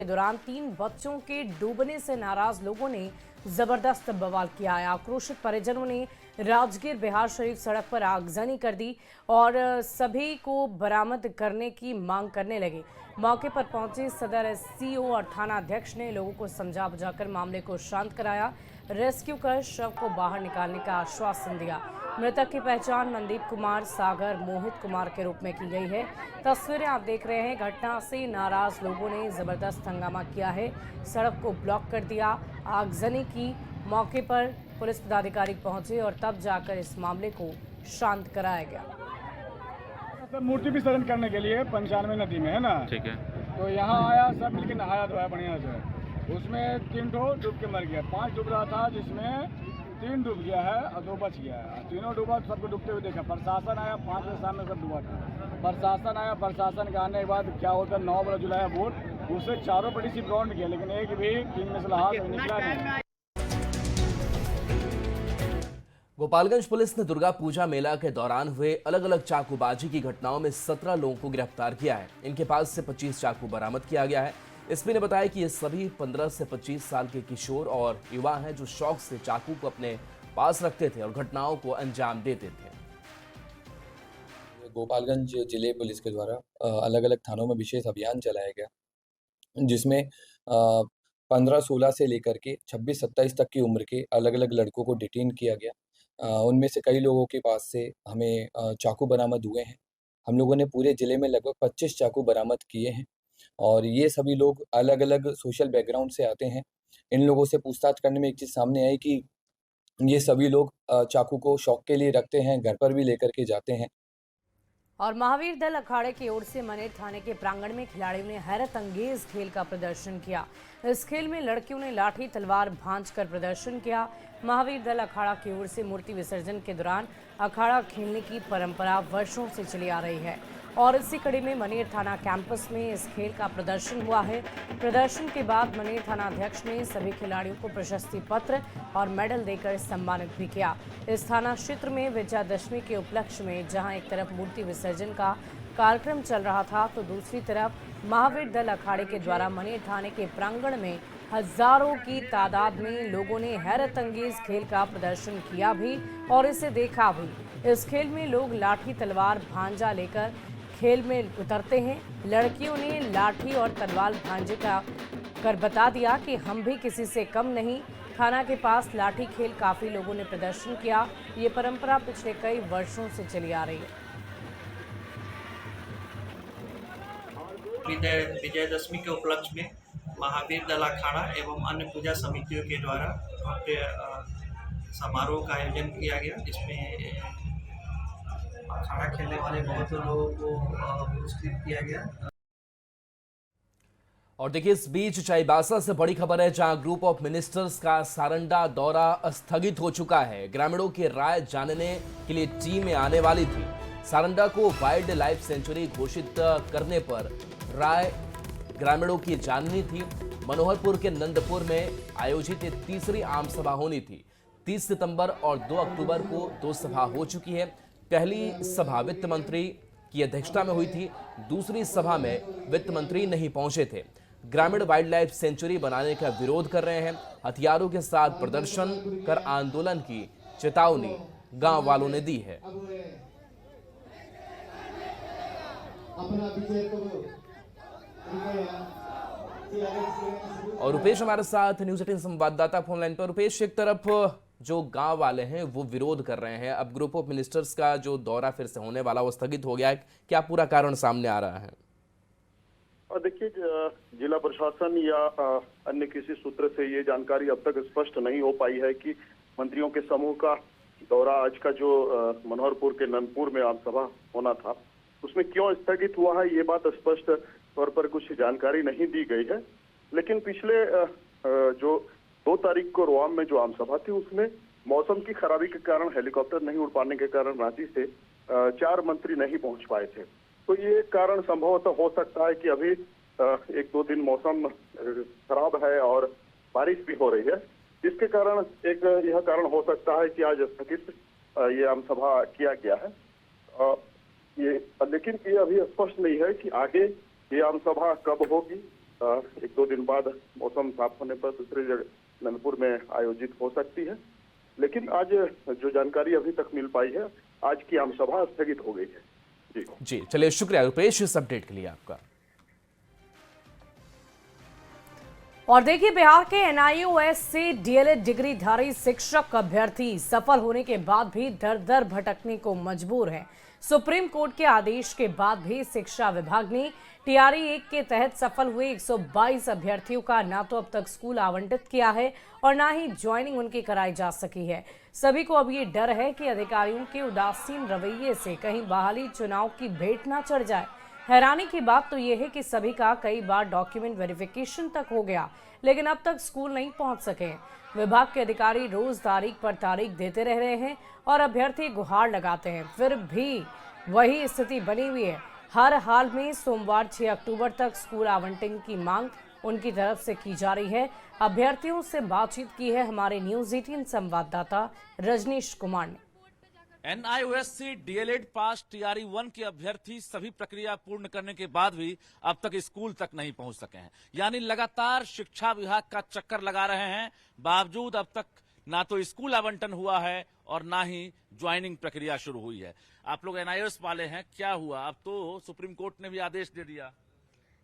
दौरान 3 बच्चों के डूबने से नाराज लोगों ने जबरदस्त बवाल किया है। आक्रोशित परिजनों ने राजगीर बिहार शरीफ सड़क पर आगजनी कर दी और सभी को बरामद करने की मांग करने लगे। मौके पर पहुंचे सदर एससीओ और थाना अध्यक्ष ने लोगों को समझा बुझाकर मामले को शांत कराया। रेस्क्यू कर शव को बाहर निकालने का आश्वासन दिया। मृतक की पहचान मनदीप कुमार सागर मोहित कुमार के रूप में की गई है। तस्वीरें आप देख रहे हैं। घटना से नाराज लोगों ने जबरदस्त हंगामा किया है, सड़क को ब्लॉक कर दिया, आगजनी की। मौके पर पुलिस पदाधिकारी पहुंचे और तब जाकर इस मामले को शांत कराया गया। मूर्ति विसर्जन करने के लिए 95 नदी में है ना, ठीक है, तो यहाँ आया सब मिलकर नहाया धोया बढ़िया से। उसमें 3 डूब के मर गया, 5 डूब रहा था जिसमें 3 डूब गया है और 2 बच गया है। तीनों डूबा, सबको डूबते हुए देखा। प्रशासन आया, 5 बजे शाम में सब डूबा था। प्रशासन आया, प्रशासन के आने के बाद क्या होता है, 9 बजे जुलाया बोट, उससे चारों बड़ी सी ग्राउंड किया, लेकिन एक भी 3 में से हाथ निकला नहीं। गोपालगंज पुलिस ने दुर्गा पूजा मेला के दौरान हुए अलग अलग चाकूबाजी की घटनाओं में 17 लोगों को गिरफ्तार किया है। इनके पास से 25 चाकू बरामद किया गया है। एसपी ने बताया कि ये सभी 15 से 25 साल के किशोर और युवा हैं जो शौक से चाकू को अपने पास रखते थे और घटनाओं को अंजाम देते थे। गोपालगंज जिले पुलिस के द्वारा अलग अलग थानों में विशेष अभियान चलाया गया, जिसमें 15-16 से लेकर के 26-27 तक की उम्र के अलग अलग लड़कों को डिटेन किया गया। उनमें से कई लोगों के पास से हमें चाकू बरामद हुए हैं। हम लोगों ने पूरे ज़िले में लगभग 25 चाकू बरामद किए हैं और ये सभी लोग अलग अलग सोशल बैकग्राउंड से आते हैं। इन लोगों से पूछताछ करने में एक चीज़ सामने आई कि ये सभी लोग चाकू को शौक के लिए रखते हैं, घर पर भी लेकर के जाते हैं। और महावीर दल अखाड़े की ओर से मनेर थाने के प्रांगण में खिलाड़ियों ने हैरत अंगेज खेल का प्रदर्शन किया। इस खेल में लड़कियों ने लाठी तलवार भांज कर प्रदर्शन किया। महावीर दल अखाड़ा की ओर से मूर्ति विसर्जन के दौरान अखाड़ा खेलने की परंपरा वर्षों से चली आ रही है और इसी कड़ी में मनेर थाना कैंपस में इस खेल का प्रदर्शन हुआ है। प्रदर्शन के बाद मनेर थाना अध्यक्ष ने सभी खिलाड़ियों को प्रशस्ति पत्र और मेडल देकर सम्मानित भी किया। इस थाना क्षेत्र में विजयादशमी के उपलक्ष्य में जहां एक तरफ मूर्ति विसर्जन का कार्यक्रम चल रहा था तो दूसरी तरफ महावीर दल अखाड़े के द्वारा मनेर थाने के प्रांगण में हजारों की तादाद में लोगों ने हैरत अंगेज खेल का प्रदर्शन किया भी और इसे देखा भी। इस खेल में लोग लाठी तलवार भांजा लेकर खेल में उतरते हैं। लड़कियों ने लाठी और तलवार भांजे का कर बता दिया कि हम भी किसी से कम नहीं। थाना के पास लाठी खेल काफी लोगों ने प्रदर्शन किया। ये परंपरा पिछले कई वर्षों से चली आ रही है। विजयदशमी के उपलक्ष्य में महावीर दल अखाड़ा एवं अन्य पूजा समितियों के द्वारा समारोह का आयोजन किया गया, जिसमें अखाड़ा खेलने वाले बहुत लोगों को पुरस्कृत किया गया। और देखिए, इस बीच चाईबासा से बड़ी खबर है, जहां ग्रुप ऑफ मिनिस्टर्स का सारंडा दौरा स्थगित हो चुका है। ग्रामीणों की राय जानने के लिए टीमें आने वाली थी। सारंडा को वाइल्ड लाइफ सेंचुरी घोषित करने पर राय ग्रामीणों की जाननी थी। मनोहरपुर के नंदपुर में आयोजित तीसरी आम सभा होनी थी। 30 सितंबर और 2 अक्टूबर को 2 सभा हो चुकी है। पहली सभा वित्त मंत्री की अध्यक्षता में हुई थी, दूसरी सभा में वित्त मंत्री नहीं पहुंचे थे। ग्रामीण वाइल्ड लाइफ सेंचुरी बनाने का विरोध कर रहे हैं। हथियारों के साथ प्रदर्शन कर आंदोलन की चेतावनी गांव वालों ने दी है। और रुपेश हमारे साथ न्यूज़ 18 संवाददाता फोन लाइन पर। रुपेश, एक तरफ जो गांव वाले हैं वो विरोध कर रहे हैं, अब ग्रुप ऑफ मिनिस्टर्स का जो दौरा फिर से होने वाला वो स्थगित हो गया है, क्या पूरा कारण सामने आ रहा है? और देखिए, जिला प्रशासन या अन्य किसी सूत्र से ये जानकारी अब तक स्पष्ट नहीं हो पाई है कि मंत्रियों के समूह का दौरा आज का जो मनोहरपुर के नंदपुर में आम सभा होना था उसमें क्यों स्थगित हुआ है, ये बात स्पष्ट तौर पर कुछ जानकारी नहीं दी गई है। लेकिन पिछले जो 2 तारीख को रोआम में जो आम सभा थी उसमें मौसम की खराबी के कारण, हेलीकॉप्टर नहीं उड़ पाने के कारण रांची से 4 मंत्री नहीं पहुंच पाए थे। तो ये कारण संभवतः हो सकता है कि अभी 1-2 दिन मौसम खराब है और बारिश भी हो रही है, जिसके कारण यह कारण हो सकता है कि आज स्थगित ये आम सभा किया गया है। लेकिन ये अभी स्पष्ट नहीं है कि आगे ये आम सभा कब होगी एक दो दिन बाद मौसम साफ होने पर दूसरी जगह नंदपुर में आयोजित हो सकती है। लेकिन आज जो जानकारी अभी तक मिल पाई है, आज की आम सभा स्थगित हो गई है। जी चलिए, शुक्रिया रुपेश इस अपडेट के लिए आपका। और देखिए, बिहार के NIOS से DLED डिग्रीधारी शिक्षक अभ्यर्थी सफल होने के बाद भी दर दर भटकने को मजबूर है। सुप्रीम कोर्ट के आदेश के बाद भी शिक्षा विभाग ने TRE 1 के तहत सफल हुए 122 अभ्यर्थियों का ना तो अब तक स्कूल आवंटित किया है और ना ही ज्वाइनिंग उनकी कराई जा सकी है। सभी को अब ये डर है कि अधिकारियों के उदासीन रवैये से कहीं बहाली चुनाव की भेंट ना चढ़ जाए। हैरानी की बात तो यह है कि सभी का कई बार डॉक्यूमेंट वेरिफिकेशन तक हो गया, लेकिन अब तक स्कूल नहीं पहुंच सके। विभाग के अधिकारी रोज तारीख पर तारीख देते रह रहे हैं और अभ्यर्थी गुहार लगाते हैं, फिर भी वही स्थिति बनी हुई है। हर हाल में सोमवार 6 अक्टूबर तक स्कूल आवंटन की मांग उनकी तरफ से की जा रही है। अभ्यर्थियों से बातचीत की है हमारे न्यूज 18 संवाददाता रजनीश कुमार ने। NIOS से DLED पास TRE 1 के अभ्यर्थी सभी प्रक्रिया पूर्ण करने के बाद भी अब तक स्कूल तक नहीं पहुंच सके हैं, यानी लगातार शिक्षा विभाग का चक्कर लगा रहे हैं। बावजूद अब तक ना तो स्कूल आवंटन हुआ है और ना ही ज्वाइनिंग प्रक्रिया शुरू हुई है। आप लोग NIOS वाले हैं, क्या हुआ? अब तो सुप्रीम कोर्ट ने भी आदेश दे दिया।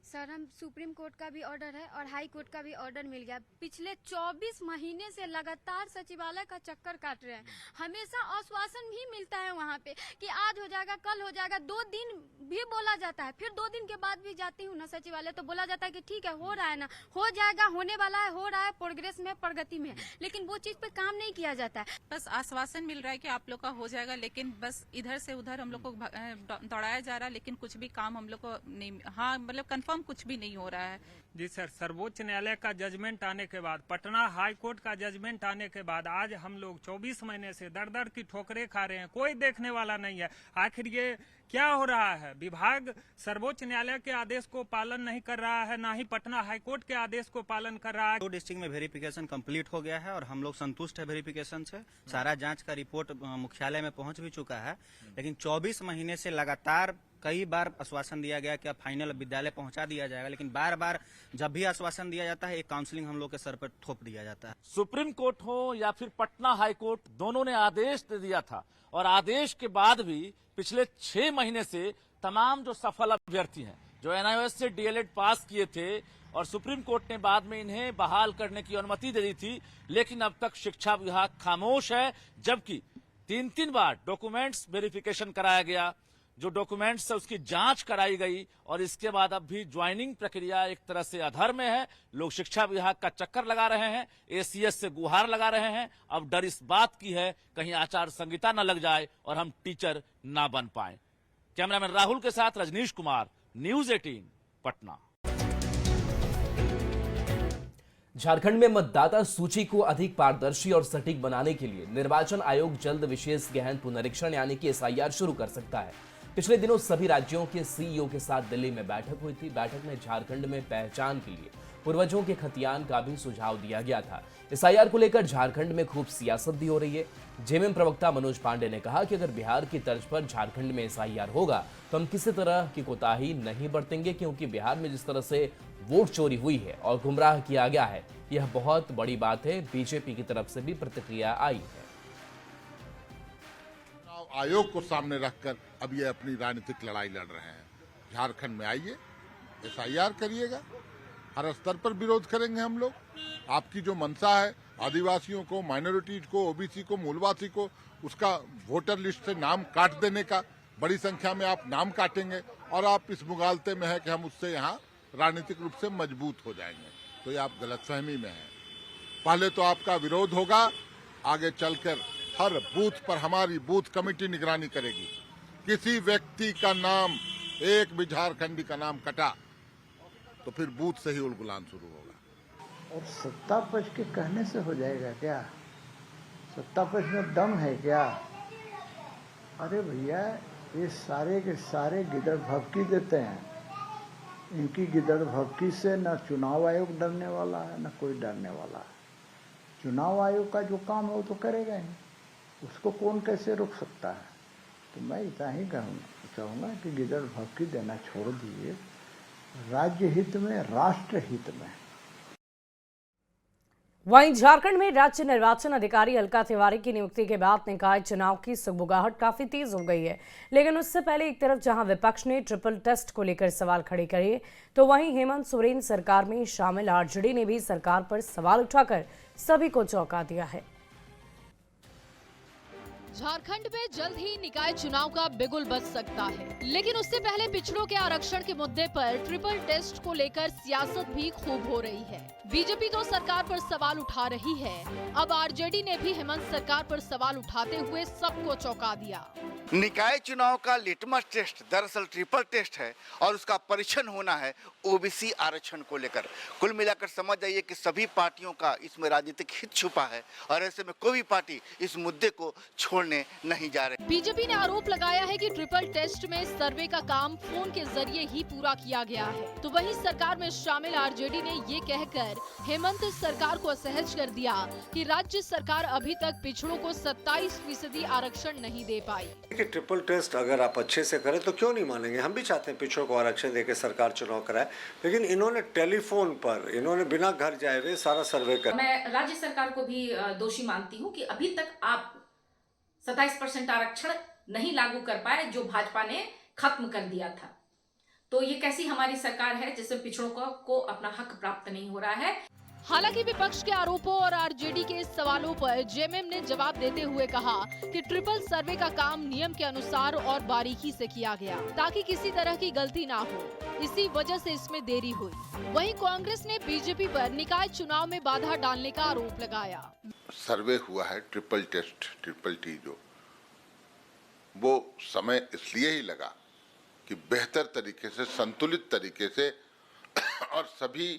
सर, हम सुप्रीम कोर्ट का भी ऑर्डर है और हाई कोर्ट का भी ऑर्डर मिल गया। पिछले 24 महीने से लगातार सचिवालय का चक्कर काट रहे हैं। हमेशा आश्वासन भी मिलता है वहाँ पे कि आज हो जाएगा, कल हो जाएगा, 2 दिन भी बोला जाता है। फिर 2 दिन के बाद भी जाती हूँ ना सचिवालय तो बोला जाता है कि ठीक है, हो रहा है ना, हो जाएगा, होने वाला है, हो रहा है, प्रोग्रेस में, प्रगति में, लेकिन वो चीज पे काम नहीं किया जाता है। बस आश्वासन मिल रहा है कि आप लोग का हो जाएगा, लेकिन बस इधर से उधर हम लोग को दौड़ाया जा रहा है, लेकिन कुछ भी काम हम लोग को नहीं, हाँ मतलब कंफर्म कुछ भी नहीं हो रहा है। जी सर, सर्वोच्च न्यायालय का जजमेंट आने के बाद, पटना हाई कोर्ट का जजमेंट आने के बाद आज हम लोग 24 महीने से दर दर की ठोकरें खा रहे हैं। कोई देखने वाला नहीं है। आखिर ये क्या हो रहा है? विभाग सर्वोच्च न्यायालय के आदेश को पालन नहीं कर रहा है, ना ही पटना हाई कोर्ट के आदेश को पालन कर रहा है। 2 डिस्ट्रिक्ट में वेरिफिकेशन कंप्लीट हो गया है और हम लोग संतुष्ट है वेरिफिकेशन से। सारा जांच का रिपोर्ट मुख्यालय में पहुंच भी चुका है, लेकिन 24 महीने से लगातार कई बार आश्वासन दिया गया कि अब फाइनल विद्यालय पहुंचा दिया जाएगा, लेकिन बार बार जब भी आश्वासन दिया जाता है एक काउंसलिंग हम लोग के सर पर थोप दिया जाता है। सुप्रीम कोर्ट हो या फिर पटना हाई कोर्ट, दोनों ने आदेश दे दिया था और आदेश के बाद भी पिछले 6 महीने से तमाम जो सफल अभ्यर्थी हैं, जो NIOS से DLED पास किए थे और सुप्रीम कोर्ट ने बाद में इन्हें बहाल करने की अनुमति दे दी थी, लेकिन अब तक शिक्षा विभाग खामोश है। जबकि 3-3 बार डॉक्यूमेंट्स वेरिफिकेशन कराया गया, जो डॉक्यूमेंट्स है उसकी जांच कराई गई और इसके बाद अब भी ज्वाइनिंग प्रक्रिया एक तरह से अधर में है। लोग शिक्षा विभाग का चक्कर लगा रहे हैं, ACS से गुहार लगा रहे हैं। अब डर इस बात की है कहीं आचार संहिता न लग जाए और हम टीचर ना बन पाए। कैमरामैन राहुल के साथ रजनीश कुमार, न्यूज 18 पटना। झारखंड में मतदाता सूची को अधिक पारदर्शी और सटीक बनाने के लिए निर्वाचन आयोग जल्द विशेष गहन पुनरीक्षण यानी कि SIR शुरू कर सकता है। पिछले दिनों सभी राज्यों के CEO के साथ दिल्ली में बैठक हुई थी। बैठक में झारखंड में पहचान के लिए पूर्वजों के खतियान का भी सुझाव दिया गया था। SIR को लेकर झारखंड में खूब सियासत भी हो रही है। जेएमएम प्रवक्ता मनोज पांडे ने कहा कि अगर बिहार की तर्ज पर झारखंड में SIR होगा तो हम किसी तरह की कोताही नहीं बरतेंगे, क्योंकि बिहार में जिस तरह से वोट चोरी हुई है और गुमराह किया गया है, यह बहुत बड़ी बात है। बीजेपी की तरफ से भी प्रतिक्रिया आई है। चुनाव आयोग को सामने रखकर अब ये अपनी राजनीतिक लड़ाई लड़ रहे हैं। झारखंड में आइए, SIR करिएगा, हर स्तर पर विरोध करेंगे हम लोग। आपकी जो मंशा है आदिवासियों को, माइनॉरिटीज को, OBC को, मूलवासी को, उसका वोटर लिस्ट से नाम काट देने का, बड़ी संख्या में आप नाम काटेंगे और आप इस मुगालते में है कि हम उससे यहाँ राजनीतिक रूप से मजबूत हो जाएंगे, तो ये आप गलतफहमी में हैं। पहले तो आपका विरोध होगा, आगे चलकर हर बूथ पर हमारी बूथ कमेटी निगरानी करेगी। किसी व्यक्ति का नाम, एक भी झारखंडी का नाम कटा तो फिर बूथ से ही उलगुलान शुरू होगा। और सत्ता पक्ष के कहने से हो जाएगा क्या? सत्ता पक्ष में दम है क्या? अरे भैया, ये सारे के सारे गिदड़ भभकी देते हैं। इनकी गिदड़ भभकी से न चुनाव आयोग डरने वाला है, न कोई डरने वाला है। चुनाव आयोग का जो काम है वो तो करेगा ही, उसको कौन कैसे रोक सकता है? तो मैं इतना ही कहूँगा कि गिदड़ भभकी देना छोड़ दीजिए राज्य हित में, राष्ट्र हित में। वहीं झारखंड में राज्य निर्वाचन अधिकारी अलका तिवारी की नियुक्ति के बाद निकाय चुनाव की सुगबुगाहट काफी तेज हो गई है। लेकिन उससे पहले एक तरफ जहां विपक्ष ने ट्रिपल टेस्ट को लेकर सवाल खड़े करे, तो वहीं हेमंत सोरेन सरकार में शामिल आरजेडी ने भी सरकार पर सवाल उठाकर सभी को चौंका दिया है। झारखंड में जल्द ही निकाय चुनाव का बिगुल बज सकता है, लेकिन उससे पहले पिछड़ों के आरक्षण के मुद्दे पर ट्रिपल टेस्ट को लेकर सियासत भी खूब हो रही है। बीजेपी तो सरकार पर सवाल उठा रही है, अब आरजेडी ने भी हेमंत सरकार पर सवाल उठाते हुए सबको चौंका दिया। निकाय चुनाव का लिटमस टेस्ट दरअसल ट्रिपल टेस्ट है और उसका परीक्षण होना है ओबीसी आरक्षण को लेकर। कुल मिलाकर समझ जाइए कि सभी पार्टियों का इसमें राजनीतिक हित छुपा है और ऐसे में कोई भी पार्टी इस मुद्दे को छोड़ने नहीं जा रही। बीजेपी ने आरोप लगाया है कि ट्रिपल टेस्ट में सर्वे का काम फोन के जरिए ही पूरा किया गया है, तो वहीं सरकार में शामिल आरजेडी ने ये कहकर हेमंत सरकार को असहज कर दिया कि राज्य सरकार अभी तक पिछड़ों को 27% आरक्षण नहीं दे पाई। कि ट्रिपल टेस्ट अगर आप अच्छे से करें तो क्यों नहीं मानेंगे। हम भी चाहते हैं पिछड़ों को आरक्षण देकर सरकार चुनाव कराए, लेकिन इन्होंने टेलीफोन पर, इन्होंने बिना घर जाए हुए सारा सर्वे कर। मैं राज्य सरकार को भी दोषी मानती हूँ कि अभी तक आप 27% आरक्षण नहीं लागू कर पाए जो भाजपा ने खत्म कर दिया था। तो ये कैसी हमारी सरकार है जिसमें पिछड़ों को अपना हक प्राप्त नहीं हो रहा है। हालांकि विपक्ष के आरोपों और आरजेडी के सवालों पर जेएमएम ने जवाब देते हुए कहा कि ट्रिपल सर्वे का काम नियम के अनुसार और बारीकी से किया गया ताकि किसी तरह की गलती ना हो, इसी वजह से इसमें देरी हुई। वहीं कांग्रेस ने बीजेपी पर निकाय चुनाव में बाधा डालने का आरोप लगाया। सर्वे हुआ है ट्रिपल टेस्ट, ट्रिपल टी, जो वो समय इसलिए ही लगा कि बेहतर तरीके से, संतुलित तरीके से और सभी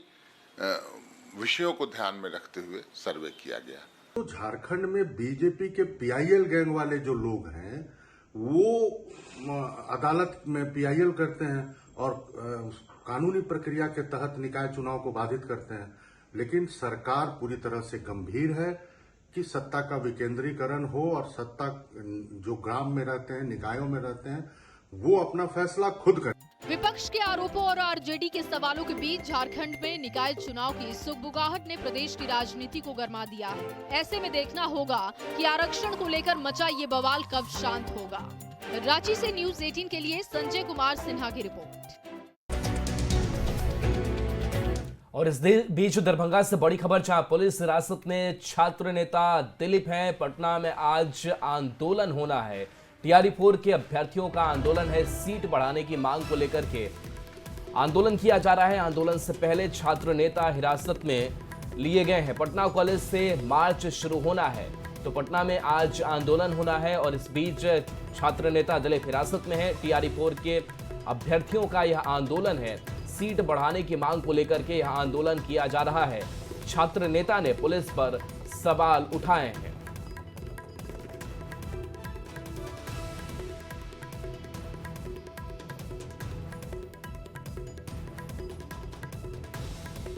विषयों को ध्यान में रखते हुए सर्वे किया गया। तो झारखंड में बीजेपी के पीआईएल गैंग वाले जो लोग हैं वो अदालत में पीआईएल करते हैं और कानूनी प्रक्रिया के तहत निकाय चुनाव को बाधित करते हैं, लेकिन सरकार पूरी तरह से गंभीर है कि सत्ता का विकेंद्रीकरण हो और सत्ता जो ग्राम में रहते हैं, निकायों में रहते हैं, वो अपना फैसला खुद करें। विपक्ष के आरोपों और आरजेडी के सवालों के बीच झारखंड में निकाय चुनाव की सुगबुगाहट ने प्रदेश की राजनीति को गरमा दिया है। ऐसे में देखना होगा कि आरक्षण को लेकर मचा ये बवाल कब शांत होगा। रांची से न्यूज़ 18 के लिए संजय कुमार सिन्हा की रिपोर्ट। और इस बीच दरभंगा से बड़ी खबर, जहां पुलिस हिरासत में छात्र नेता दिलीप हैं। पटना में आज आंदोलन होना है। टीआरई-4 के अभ्यर्थियों का आंदोलन है। सीट बढ़ाने की मांग को लेकर के आंदोलन किया जा रहा है। आंदोलन से पहले छात्र नेता हिरासत में लिए गए हैं। पटना कॉलेज से मार्च शुरू होना है, तो पटना में आज आंदोलन होना है और इस बीच छात्र नेता दिलीप हिरासत में है। टीआरई-4 के अभ्यर्थियों का यह आंदोलन है। सीट बढ़ाने की मांग को लेकर के यह आंदोलन किया जा रहा है। छात्र नेता ने पुलिस पर सवाल उठाए हैं।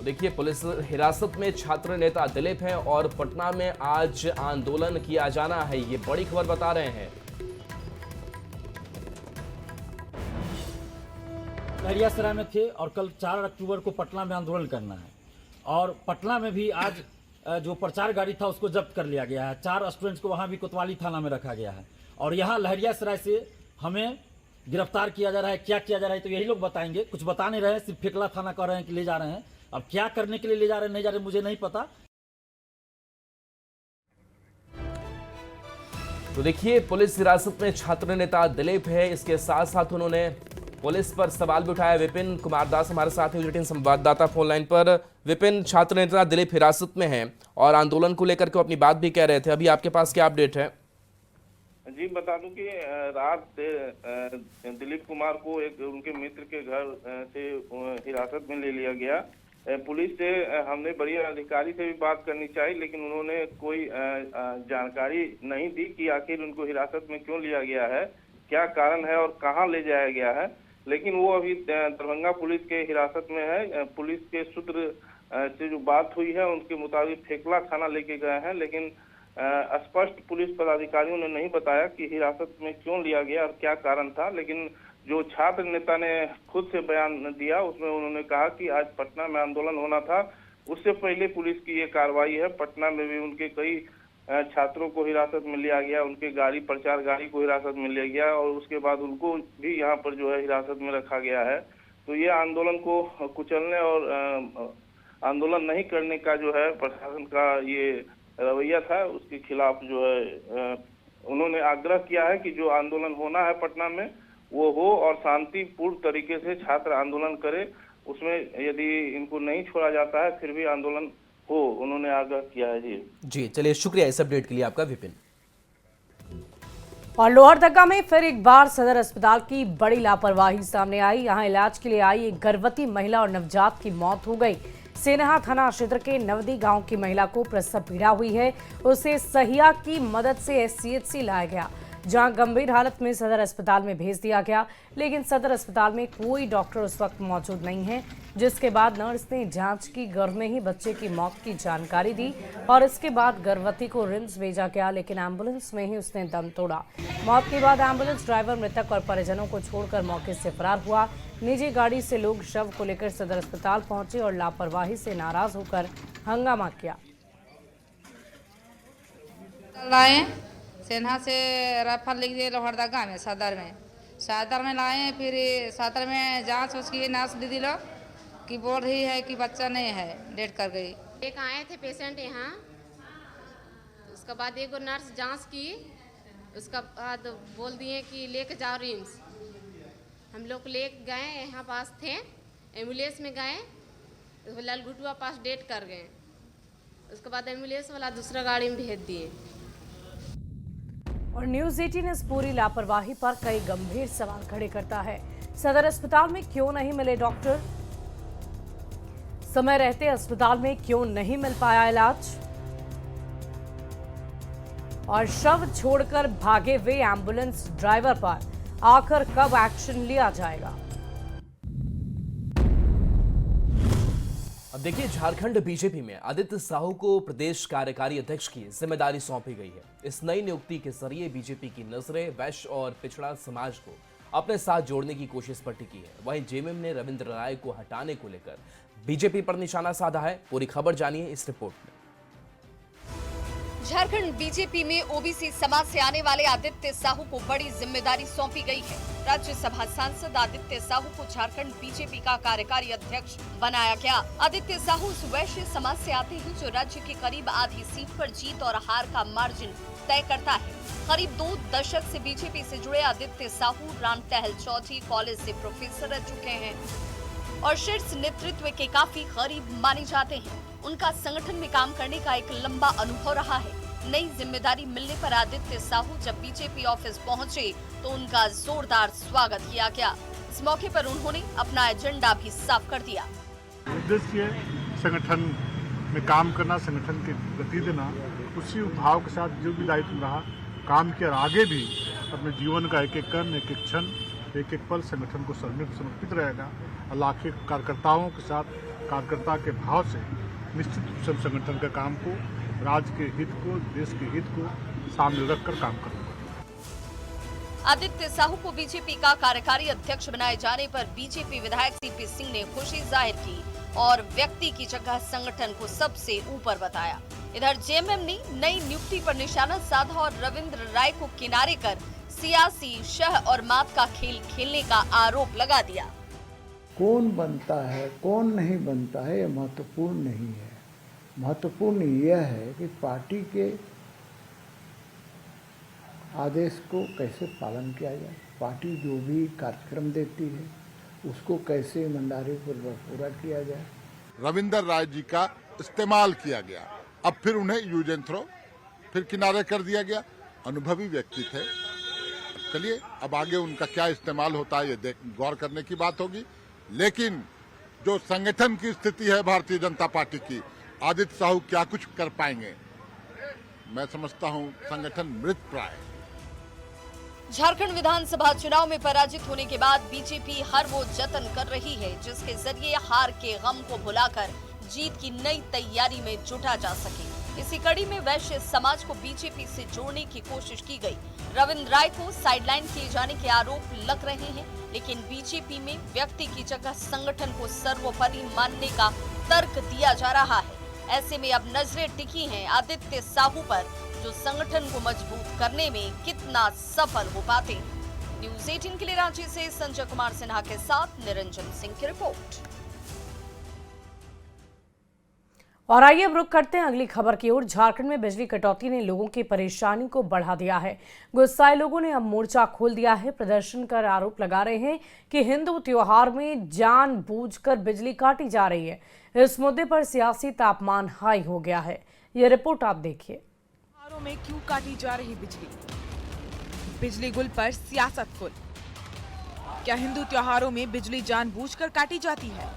देखिए, पुलिस हिरासत में छात्र नेता दिलीप हैं और पटना में आज आंदोलन किया जाना है। ये बड़ी खबर बता रहे हैं। लहरियासराय में थे और कल 4 अक्टूबर को पटना में आंदोलन करना है और पटना में भी आज जो प्रचार गाड़ी था उसको जब्त कर लिया गया है। 4 स्टूडेंट्स को वहां भी कोतवाली थाना में रखा गया है और यहाँ लहरियासराय से हमें गिरफ्तार किया जा रहा है। क्या किया जा रहा है तो यही लोग बताएंगे। कुछ बता नहीं रहे हैं, सिर्फ फेकला थाना कह रहे हैं कि ले जा रहे हैं। अब क्या करने के लिए ले जा रहे हैं, नहीं जा रहे, मुझे नहीं पता। तो देखिए, पुलिस हिरासत में छात्र नेता दिलीप है। इसके साथ साथ उन्होंने पुलिस पर सवाल भी उठाया। विपिन कुमार दास हमारे साथ हैं, न्यूज़18 संवाददाता फोन लाइन पर। विपिन, छात्र नेता दिलीप हिरासत में हैं और आंदोलन को लेकर के अपनी बात भी कह रहे थे। अभी आपके पास क्या अपडेट है? जी, बता दूं कि रात दिलीप कुमार को एक उनके मित्र के घर से हिरासत में ले लिया गया। पुलिस से हमने वरीय अधिकारी से भी बात करनी चाहिए, लेकिन उन्होंने कोई जानकारी नहीं दी कि आखिर उनको हिरासत में क्यों लिया गया है, क्या कारण है और कहां ले जाया गया है। लेकिन वो अभी दरभंगा पुलिस के हिरासत में है। पुलिस के सूत्र से जो बात हुई है उनके मुताबिक फेकला थाना लेके गए हैं, लेकिन स्पष्ट पुलिस पदाधिकारियों ने नहीं बताया कि हिरासत में क्यों लिया गया और क्या कारण था। लेकिन जो छात्र नेता ने खुद से बयान दिया उसमें उन्होंने कहा कि आज पटना में आंदोलन होना था, उससे पहले पुलिस की ये कार्रवाई है। पटना में भी उनके कई छात्रों को हिरासत में लिया गया, उनके गाड़ी प्रचार गाड़ी को हिरासत में लिया गया और उसके बाद उनको भी यहाँ पर जो है हिरासत में रखा गया है। तो ये आंदोलन को कुचलने और आंदोलन नहीं करने का जो है प्रशासन का ये रवैया था, उसके खिलाफ जो है उन्होंने आग्रह किया है कि जो आंदोलन होना है पटना में वो हो और शांतिपूर्ण तरीके से छात्र आंदोलन करे। उसमें यदि इनको नहीं छोड़ा जाता है फिर भी आंदोलन हो, उन्होंने आग्रह किया है। जी चलिए, शुक्रिया इस अपडेट के लिए आपका विपिन। और लोहरदगा में फिर एक बार सदर अस्पताल की बड़ी लापरवाही सामने आई। यहां इलाज के लिए आई एक गर्भवती महिला और नवजात की मौत हो गई। सेनहा थाना क्षेत्र के नवदी गांव की महिला को प्रसव पीड़ा हुई है, उसे सहिया की मदद से SCHC लाया गया, जहां गंभीर हालत में सदर अस्पताल में भेज दिया गया। लेकिन सदर अस्पताल में कोई डॉक्टर उस वक्त मौजूद नहीं है, जिसके बाद नर्स ने जांच की, गर्भ में ही बच्चे की मौत की जानकारी दी और इसके बाद गर्भवती को रिम्स भेजा गया, लेकिन एम्बुलेंस में ही उसने दम तोड़ा। मौत के बाद एम्बुलेंस ड्राइवर मृतक और परिजनों को छोड़कर मौके से फरार हुआ। निजी गाड़ी से लोग शव को लेकर सदर अस्पताल पहुंचे और लापरवाही से नाराज होकर हंगामा किया। सेन्हा से रेफर लिख दिए लोहरदगा में, सदर में लाए। फिर सदर में जांच उसकी नर्स दीदी लोग की बोल रही है कि बच्चा नहीं है, डेट कर गई। एक आए थे पेशेंट यहाँ, उसके बाद एक नर्स जांच की, उसका बाद बोल दिए कि लेके जाओ रिम्स। हम लोग ले गए, यहाँ पास थे, एम्बुलेंस में गए, ललगुटुआ पास डेट कर गए। उसके बाद एम्बुलेंस वाला दूसरा गाड़ी में भेज दिए। और न्यूज़ 18 इस पूरी लापरवाही पर कई गंभीर सवाल खड़े करता है। सदर अस्पताल में क्यों नहीं मिले डॉक्टर? समय रहते अस्पताल में क्यों नहीं मिल पाया इलाज? और शव छोड़कर भागे हुए एम्बुलेंस ड्राइवर पर आखिर कब एक्शन लिया जाएगा? अब देखिए, झारखंड बीजेपी में आदित्य साहू को प्रदेश कार्यकारी अध्यक्ष की जिम्मेदारी सौंपी गई है। इस नई नियुक्ति के जरिए बीजेपी की नजरें वैश्य और पिछड़ा समाज को अपने साथ जोड़ने की कोशिश पर टिकी है। वहीं जेएमएम ने रविंद्र राय को हटाने को लेकर बीजेपी पर निशाना साधा है। पूरी खबर जानिए इस रिपोर्ट में। झारखंड बीजेपी में ओबीसी समाज से आने वाले आदित्य साहू को बड़ी जिम्मेदारी सौंपी गई है। राज्यसभा सांसद आदित्य साहू को झारखंड बीजेपी का कार्यकारी अध्यक्ष बनाया गया। आदित्य साहू उस वैश्य समाज से आते हैं जो राज्य की करीब आधी सीट पर जीत और हार का मार्जिन तय करता है। करीब 2 दशक से बीजेपी से जुड़े आदित्य साहू राम टहल चौधरी कॉलेज से प्रोफेसर रह चुके हैं और शीर्ष नेतृत्व के काफी करीब माने जाते हैं। उनका संगठन में काम करने का एक लंबा अनुभव रहा है। नई जिम्मेदारी मिलने पर आदित्य साहू जब बीजेपी ऑफिस पहुंचे तो उनका जोरदार स्वागत किया गया। इस मौके पर उन्होंने अपना एजेंडा भी साफ कर दिया। उद्देश्य संगठन में काम करना, संगठन की गति देना, उसी भाव के साथ जो भी दायित्व रहा काम किया। आगे भी अपने जीवन का एक एक कण, एक एक क्षण, एक एक पल संगठन को समर्पित रहेगा। लाखों कार्यकर्ताओं के साथ कार्यकर्ता के भाव से निश्चित रूप से संगठन के काम को, राज्य के हित को, देश के हित को सामने रखकर काम करेंगे। आदित्य साहू को बीजेपी का कार्यकारी अध्यक्ष बनाए जाने पर बीजेपी विधायक सीपी सिंह ने खुशी जाहिर की और व्यक्ति की जगह संगठन को सबसे ऊपर बताया। इधर जेएमएम ने नई नियुक्ति पर निशाना साधा और रविंद्र राय को किनारे कर सियासी शह और मात का खेल खेलने का आरोप लगा दिया। कौन बनता है कौन नहीं बनता है ये महत्वपूर्ण नहीं है। महत्वपूर्ण यह है कि पार्टी के आदेश को कैसे पालन किया जाए, पार्टी जो भी कार्यक्रम देती है उसको कैसे ईमानदारी पूर्वक पूरा किया जाए। रविंद्र राय जी का इस्तेमाल किया गया, अब फिर उन्हें यूज एंड थ्रो, फिर किनारे कर दिया गया। अनुभवी व्यक्ति थे, चलिए अब आगे उनका क्या इस्तेमाल होता है ये गौर करने की बात होगी। लेकिन जो संगठन की स्थिति है भारतीय जनता पार्टी की, आदित्य साहू क्या कुछ कर पाएंगे, मैं समझता हूं संगठन मृत प्राय। झारखंड विधानसभा चुनाव में पराजित होने के बाद बीजेपी हर वो जतन कर रही है जिसके जरिए हार के गम को भुलाकर जीत की नई तैयारी में जुटा जा सके। इसी कड़ी में वैश्य समाज को बीजेपी से जोड़ने की कोशिश की गई। रविंद्र राय को साइडलाइन किए जाने के आरोप लग रहे हैं, लेकिन बीजेपी में व्यक्ति की जगह संगठन को सर्वोपरि मानने का तर्क दिया जा रहा है। ऐसे में अब नजरें टिकी हैं आदित्य साहू पर, जो संगठन को मजबूत करने में कितना सफल हो पाते हैं। न्यूज़ 18 के लिए रांची से संजय कुमार सिन्हा के साथ निरंजन सिंह की रिपोर्ट। और आइए अब रुक करते हैं अगली खबर की ओर। झारखंड में बिजली कटौती ने लोगों की परेशानी को बढ़ा दिया है। गुस्साए लोगों ने अब मोर्चा खोल दिया है। प्रदर्शन कर आरोप लगा रहे हैं कि हिंदू त्योहार में जानबूझकर बिजली काटी जा रही है। इस मुद्दे पर सियासी तापमान हाई हो गया है। ये रिपोर्ट आप देखिए। त्योहारों में क्यों काटी जा रही बिजली? बिजली गुल पर सियासत गुल। क्या हिंदू त्योहारों में बिजली जानबूझकर काटी जाती है?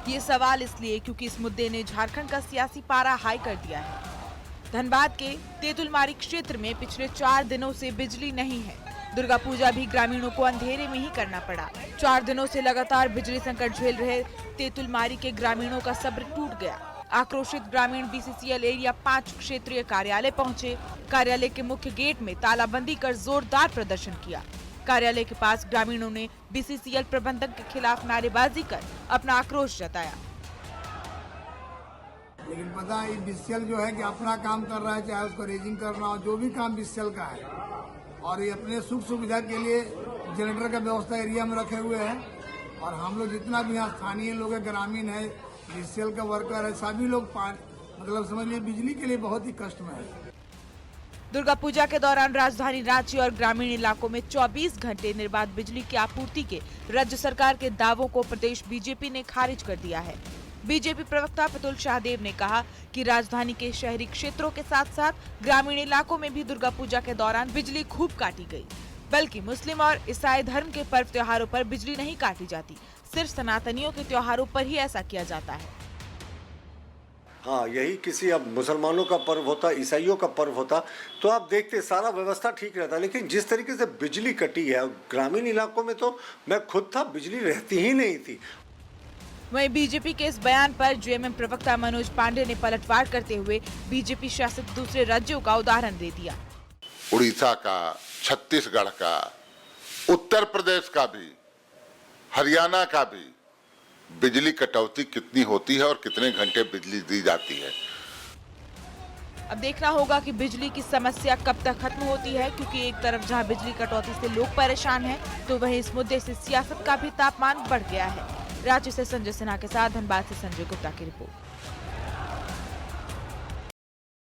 ये सवाल इसलिए क्योंकि इस मुद्दे ने झारखंड का सियासी पारा हाई कर दिया है। धनबाद के तेतुलमारी क्षेत्र में पिछले 4 दिनों से बिजली नहीं है। दुर्गा पूजा भी ग्रामीणों को अंधेरे में ही करना पड़ा। 4 दिनों से लगातार बिजली संकट झेल रहे तेतुलमारी के ग्रामीणों का सब्र टूट गया। आक्रोशित ग्रामीण बीसीसीएल एरिया 5 क्षेत्रीय कार्यालय पहुंचे। कार्यालय के मुख्य गेट में तालाबंदी कर जोरदार प्रदर्शन किया। कार्यालय के पास ग्रामीणों ने बीसीसीएल प्रबंधक के खिलाफ नारेबाजी कर अपना आक्रोश जताया। लेकिन पता है बीसीसीएल जो है कि अपना काम कर रहा है, चाहे उसको रेजिंग करना हो, जो भी काम बीसीसीएल का है, और ये अपने सुख सुविधा के लिए जनरेटर का व्यवस्था एरिया में रखे हुए हैं। और हम लोग जितना भी यहाँ स्थानीय लोग है, ग्रामीण है, बीसीसीएल का वर्कर है, सभी लोग मतलब समझ लीजिए बिजली के लिए बहुत ही कष्ट में है। दुर्गा पूजा के दौरान राजधानी रांची और ग्रामीण इलाकों में 24 घंटे निर्बाध बिजली की आपूर्ति के राज्य सरकार के दावों को प्रदेश बीजेपी ने खारिज कर दिया है। बीजेपी प्रवक्ता प्रतुल शाहदेव ने कहा कि राजधानी के शहरी क्षेत्रों के साथ साथ ग्रामीण इलाकों में भी दुर्गा पूजा के दौरान बिजली खूब काटी गई, बल्कि मुस्लिम और ईसाई धर्म के पर्व त्योहारों पर बिजली नहीं काटी जाती। सिर्फ सनातनियों के त्योहारों पर ही ऐसा किया जाता है। हाँ, यही किसी अब मुसलमानों का पर्व होता, ईसाइयों का पर्व होता तो आप देखते सारा व्यवस्था ठीक रहता। लेकिन जिस तरीके से बिजली कटी है ग्रामीण इलाकों में, तो मैं खुद था, बिजली रहती ही नहीं थी। वहीं बीजेपी के इस बयान पर जेएमएम प्रवक्ता मनोज पांडे ने पलटवार करते हुए बीजेपी शासित दूसरे राज्यों का उदाहरण दे दिया। उड़ीसा का, छत्तीसगढ़ का, उत्तर प्रदेश का भी, हरियाणा का भी बिजली कटौती कितनी होती है और कितने घंटे बिजली दी जाती है। अब देखना होगा कि बिजली की समस्या कब तक खत्म होती है, क्योंकि एक तरफ जहां बिजली कटौती से लोग परेशान हैं, तो वहीं इस मुद्दे से सियासत का भी तापमान बढ़ गया है। रांची से संजय सिन्हा के साथ धनबाद से संजय गुप्ता की रिपोर्ट।